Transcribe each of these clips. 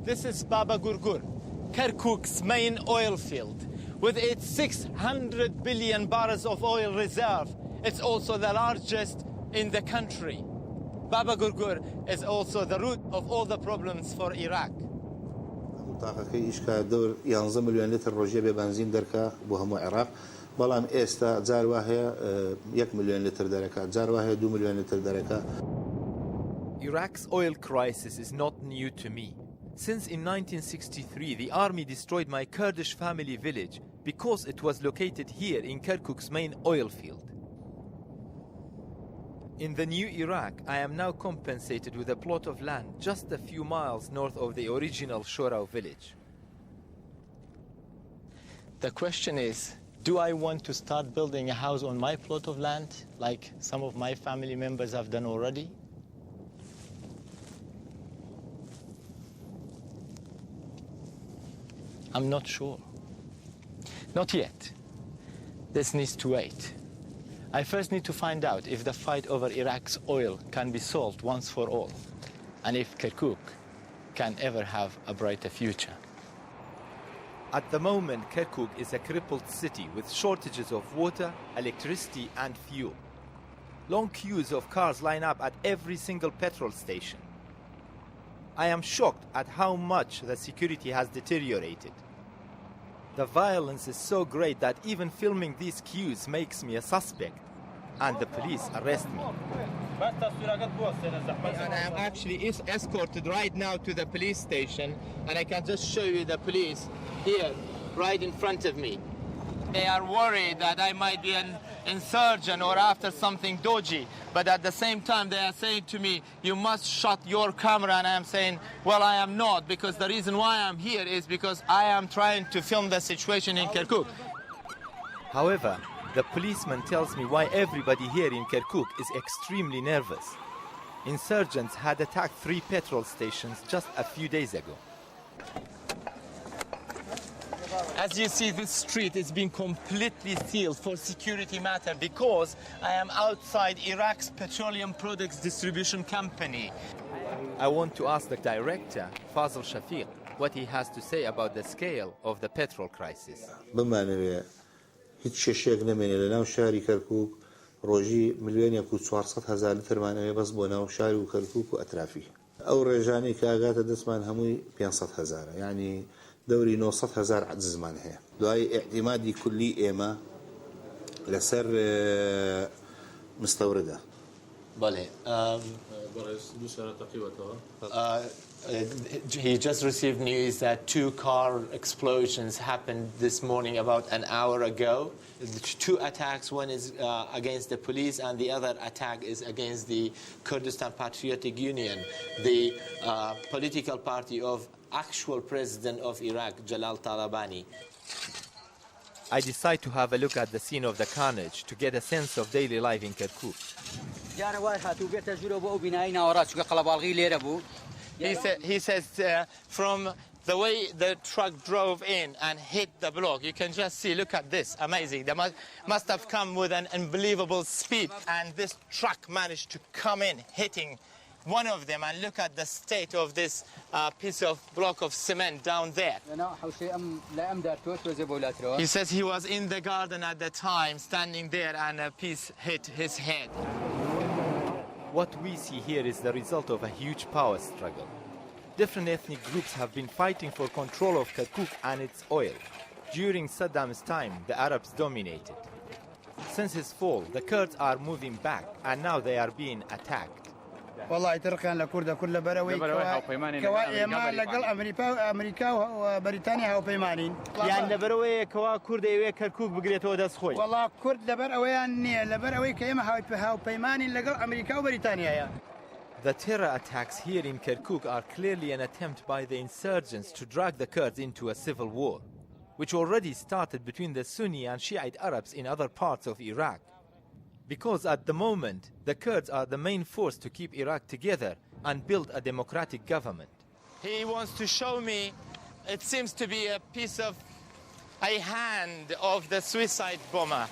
This is Babagurger, Kirkuk's main oil field. With its 600 billion barrels of oil reserve, it's also the largest in the country. Babagurger is also the root of all the problems for Iraq. طاقەکەی ئیشکا دەور 11 ملیۆن لتر ڕۆژێ بێ بنزین دەرکا بۆ هەموو عێراق بەڵام ئێستا جار وا هەیە 1 ملیۆن لتر دەرەکات جار وا هەیە 2 ملیۆن لتر دەرەکات. Iraq's oil crisis is not new to me. Since in 1963 the army destroyed my Kurdish family village because it was located here in Kirkuk's main oil field. In the new Iraq, I am now compensated with a plot of land just a few miles north of the original Shora village. The question is, do I want to start building a house on my plot of land, like some of my family members have done already? I'm not sure. Not yet. This needs to wait. I first need to find out if the fight over Iraq's oil can be solved once for all, and if Kirkuk can ever have a brighter future. At the moment, Kirkuk is a crippled city with shortages of water, electricity and fuel. Long queues of cars line up at every single petrol station. I am shocked at how much the security has deteriorated. The violence is so great that even filming these queues makes me a suspect, and the police arrest me. And I am actually escorted right now to the police station, and I can just show you the police here, right in front of me. They are worried that I might be an insurgent or after something dodgy, but at the same time they are saying to me, you must shut your camera, and I am saying, well, I am not, because the reason why I'm here is because I am trying to film the situation in Kirkuk. However, the policeman tells me why everybody here in Kirkuk is extremely nervous. Insurgents had attacked 3 petrol stations just a few days ago. As you see, this street is being completely sealed for security matter because I am outside Iraq's petroleum products distribution company. I want to ask the director, Fazl Shafiq, what he has to say about the scale of the petrol crisis. بمعنى هیچ شێشێک نەمێنێ لە ناو شاری کەرکووک ڕۆژی 1,400,000 لتر مانەوێ بەس بۆ ناو شاری و کەرکووک و ئەترافی. ئەو ڕێژانەی کە ئاگاتە دەستمان هەمووی 500,000 یعنی دوري 900,000 عجزمان هي دوای اعتمادی کلی ئێمە لەسەر مستەوردە. بله. He just received news that 2 car explosions happened this morning about an hour ago. 2 attacks, one is against the police and the other attack is against the Kurdistan Patriotic Union, the political party of actual president of Iraq, Jalal Talabani. I decide to have a look at the scene of the carnage to get a sense of daily life in Kirkuk. He says from the way the truck drove in and hit the block, you can just see, look at this, amazing. They must have come with an unbelievable speed, and this truck managed to come in, hitting one of them, and look at the state of this piece of block of cement down there. He says he was in the garden at the time, standing there, and a piece hit his head. What we see here is the result of a huge power struggle. Different ethnic groups have been fighting for control of Kirkuk and its oil. During Saddam's time, the Arabs dominated. Since his fall, the Kurds are moving back, and now they are being attacked. والله تركان لكوردا كل بروي كوا ما لقل أمريكا وبريطانيا هاو بيمانين يعني لبروي كوا كوردا يوي كركوك بقريتو داس خوي والله كورد لبروي أني لبروي كيما هاو بيمانين لقل أمريكا وبريطانيا يا. The terror attacks here in Kirkuk are clearly an attempt by the insurgents to drag the Kurds into a civil war, which already started between the Sunni and Shiite Arabs in other parts of Iraq. Because at the moment, the Kurds are the main force to keep Iraq together and build a democratic government. He wants to show me, it seems to be a piece of a hand of the suicide bomber.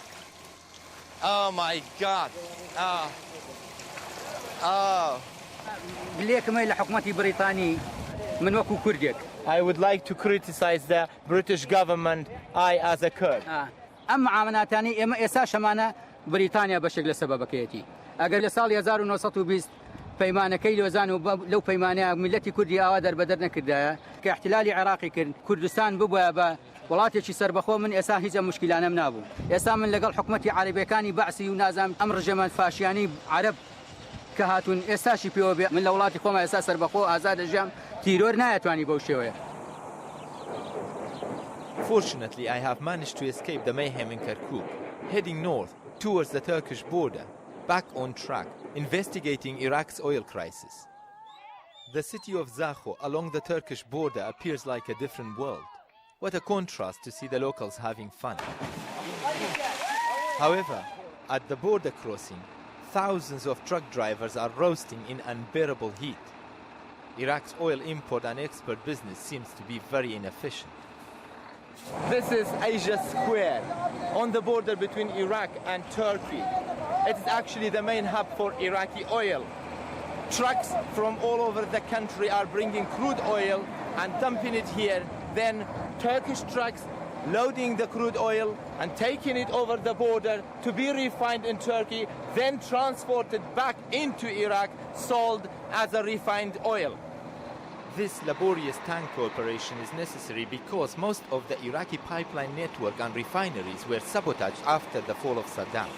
Oh my God. Oh. ليه كمان لحكومة بريطانية من وەکو کوردێک. I would like to criticize the British government, I as a Kurd. ئەم معاملاتانی ئێمە ئێستا شەمانە بریتانیا بەشێک لە سەبەبەکەیەتی. ئەگەر لە ساڵی 1920 پەیمانەکەی لۆزان و لەو پەیمانەیە میلەتی کوردی ئاوا دەربەدەر نەکردایە کە احتیلالی عێراقی کرد کوردستان ببووە بە وڵاتێکی سەربەخۆ من ئێستا هیچ مشکلانەم نابوو. ئێستا من لەگەڵ حکومەتی عەرەبیەکانی بەعسی و نازام ئەم ڕژەمە فاشیانی عەرەب کە هاتوون ئێستاشی پێوە بێ من لە وڵاتی خۆمە ئێستا سەربەخۆ ئازادە ژیام تیرۆر نایەتوانی بەو شێوەیە. Fortunately, I have managed to escape the mayhem in Kirkuk, heading north towards the Turkish border, back on track, investigating Iraq's oil crisis. The city of Zakho along the Turkish border appears like a different world. What a contrast to see the locals having fun. However, at the border crossing, thousands of truck drivers are roasting in unbearable heat. Iraq's oil import and export business seems to be very inefficient. This is Asia Square, on the border between Iraq and Turkey. It is actually the main hub for Iraqi oil. Trucks from all over the country are bringing crude oil and dumping it here. Then Turkish trucks loading the crude oil and taking it over the border to be refined in Turkey, then transported back into Iraq, sold as a refined oil. This laborious tank operation is necessary because most of the Iraqi pipeline network and refineries were sabotaged after the fall of Saddam.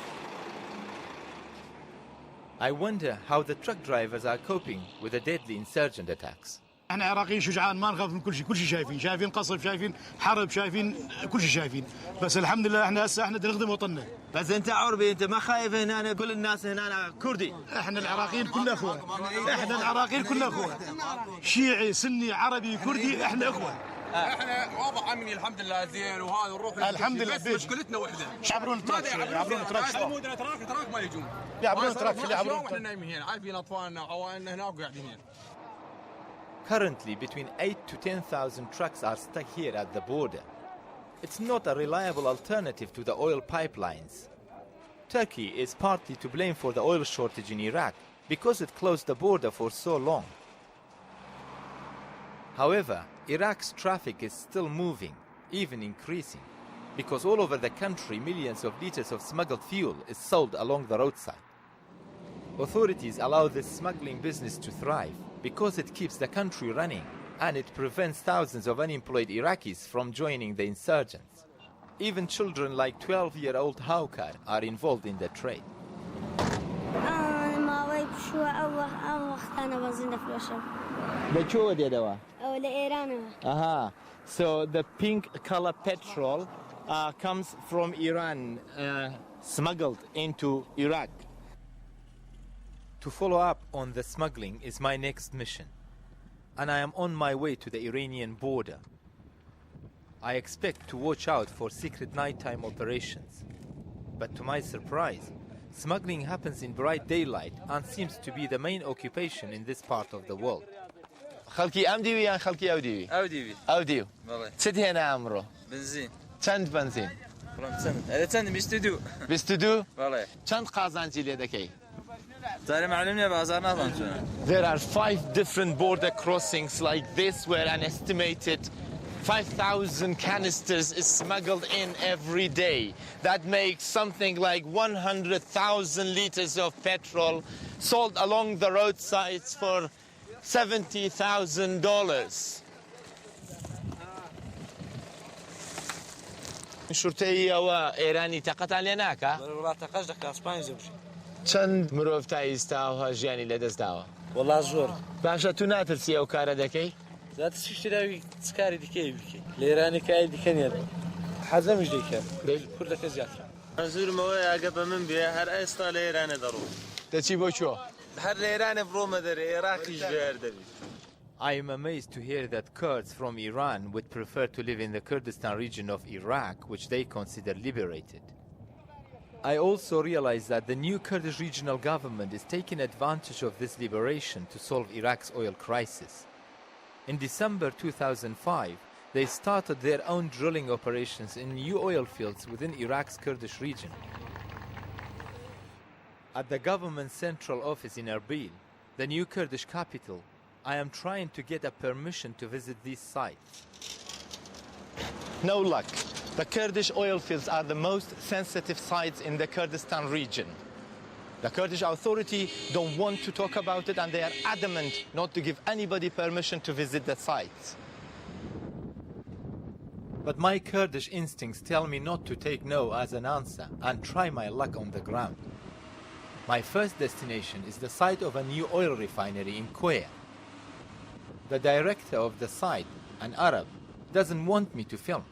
I wonder how the truck drivers are coping with the deadly insurgent attacks. احنا عراقيين شجعان ما نخاف من كل شيء شايفين قصف شايفين حرب شايفين كل شيء شايفين بس الحمد لله احنا هسه احنا نخدم وطننا. بس انت عربي انت ما خايف هنا كل الناس هنا كردي. احنا العراقيين كلنا اخوه. احنا العراقيين كلنا اخوه. شيعي سني عربي كردي احنا اخوه. احنا واضح امني الحمد لله زين وهذا نروح الحمد لله بس مشكلتنا وحده. يعبرون تراك يعبرون تراك تراك ما يجون. يعبرون تراك يعبرون. احنا نايمين هنا عارفين اطفالنا وعوائلنا هناك وقاعدين هنا. Currently, between 8 to 10,000 trucks are stuck here at the border. It's not a reliable alternative to the oil pipelines. Turkey is partly to blame for the oil shortage in Iraq because it closed the border for so long. However, Iraq's traffic is still moving, even increasing, because all over the country millions of liters of smuggled fuel is sold along the roadside. Authorities allow this smuggling business to thrive because it keeps the country running and it prevents thousands of unemployed Iraqis from joining the insurgents. Even children like 12-year-old Haukar are involved in the trade. So the pink color petrol comes from Iran, smuggled into Iraq. To follow up on the smuggling is my next mission, and I am on my way to the Iranian border. I expect to watch out for secret nighttime operations, but to my surprise, smuggling happens in bright daylight and seems to be the main occupation in this part of the world. خلقي أمديوي يا خلقي أوديوي؟ أوديو. والله. چه هنا عمرو؟ بنزين. چند بنزين؟ والله چند. هذا چند 22. 22؟ والله. چند قازانچی لیدکی؟ There are 5 different border crossings like this where an estimated 5,000 canisters is smuggled in every day. That makes something like 100,000 liters of petrol sold along the roadsides for $70,000. شرطي وإيراني تقت علينا كا؟ والله تقش دك أسبانيا زوجي. چند مرۆڤ تا ئێستاوە ژیانی لەدەستداوە؟ وەڵا زۆر. باشە تو ناترسی ئەو کارە دەکەی؟ زیاترسیش تراوی چ کاری دیکەی بکەی؟ لە ئێرانی کاری دیکە نیە. حەزەمیش دەیکەم. کوردەکە زیاترە. منزورمەوەیە ئەگە بە من بێ هەر ئێستا لە ئێرانە دەڕۆم. دەچی بۆ کوێ؟ هەر لە ئێرانە بڕۆمە دەرێ عێراقیش بێر دەبێت. I am amazed to hear that Kurds from Iran would prefer to live in the Kurdistan region of Iraq, which they consider liberated. I also realize that the new Kurdish regional government is taking advantage of this liberation to solve Iraq's oil crisis. In December 2005, they started their own drilling operations in new oil fields within Iraq's Kurdish region. At the government central office in Erbil, the new Kurdish capital, I am trying to get a permission to visit these sites. No luck. The Kurdish oil fields are the most sensitive sites in the Kurdistan region. The Kurdish authority don't want to talk about it, and they are adamant not to give anybody permission to visit the sites. But my Kurdish instincts tell me not to take no as an answer and try my luck on the ground. My first destination is the site of a new oil refinery in Koya. The director of the site, an Arab, doesn't want me to film.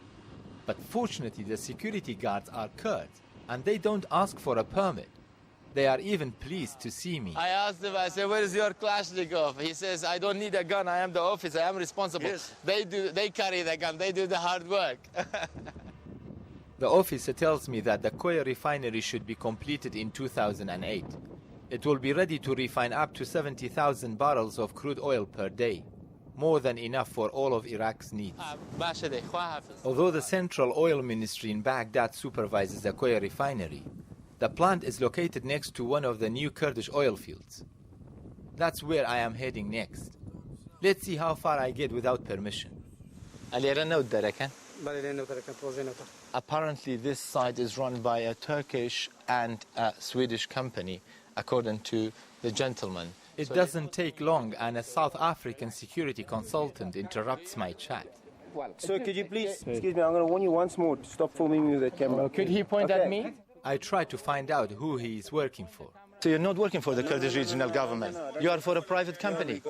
But fortunately, the security guards are Kurds, and they don't ask for a permit. They are even pleased to see me. I asked him, I said, where is your Kalashnikov? He says, I don't need a gun, I am the officer, I am responsible. Yes. They carry the gun, they do the hard work. The officer tells me that the Koya refinery should be completed in 2008. It will be ready to refine up to 70,000 barrels of crude oil per day, more than enough for all of Iraq's needs. Although the Central Oil Ministry in Baghdad supervises the Koya refinery, the plant is located next to one of the new Kurdish oil fields. That's where I am heading next. Let's see how far I get without permission. Apparently this site is run by a Turkish and a Swedish company, according to the gentleman. It doesn't take long, and a South African security consultant interrupts my chat. Sir, could you please, excuse me, I'm going to warn you once more to stop filming me with that camera. Could he point at me? I try to find out who he is working for. So you're not working for the Kurdish regional government? You are for a private company?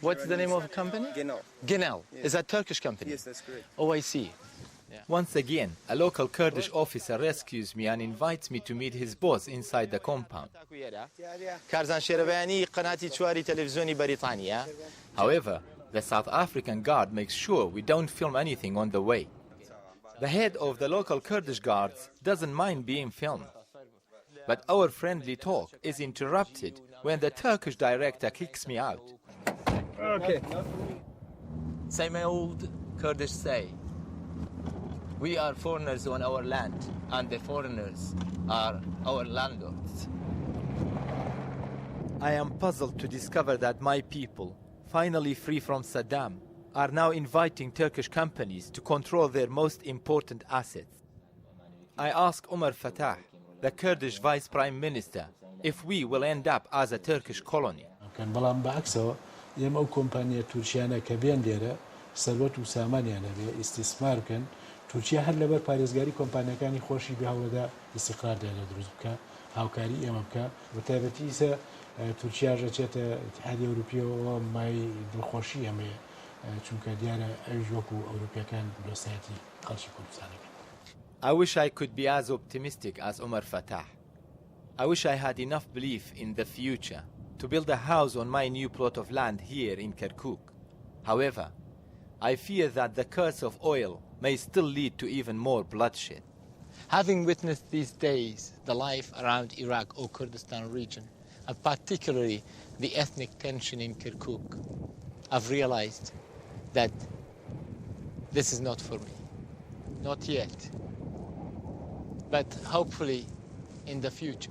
What's the name of the company? Genel. Is that a Turkish company? Yes, that's correct. Oh, I see. Once again, a local Kurdish officer rescues me and invites me to meet his boss inside the compound. Karzan Sherabayani, قناة 4 تلفزيوني بريطانيا. However, the South African guard makes sure we don't film anything on the way. The head of the local Kurdish guards doesn't mind being filmed. But our friendly talk is interrupted when the Turkish director kicks me out. Okay. Same old Kurdish say. We are foreigners on our land, and the foreigners are our landlords. I am puzzled to discover that my people, finally free from Saddam, are now inviting Turkish companies to control their most important assets. I ask Omar Fatah, the Kurdish Vice Prime Minister, if we will end up as a Turkish colony. تورکیا هر لبر پارێزگاری کۆمپانیەکانی خۆشی بە هەوڵەدا ئیستیقرار دروست بکە هاوکاری ئێمە بکە بە تایبەتی ئیسە تورکیا ڕێچێتە اتحادیە ئەوروپیەوە مای دڵخۆشی ئەمەیە چونکە دیارە ئەویش وەکو ئەوروپیەکان دۆستایەتی خەڵکی کوردستانەکەن. I wish I could be as optimistic as Omar Fatah. I wish I had enough belief in the future to build a house on my new plot of land here in Kirkuk. However, I fear that the curse of oil may still lead to even more bloodshed. Having witnessed these days the life around Iraq or Kurdistan region, and particularly the ethnic tension in Kirkuk, I've realized that this is not for me. Not yet. But hopefully in the future.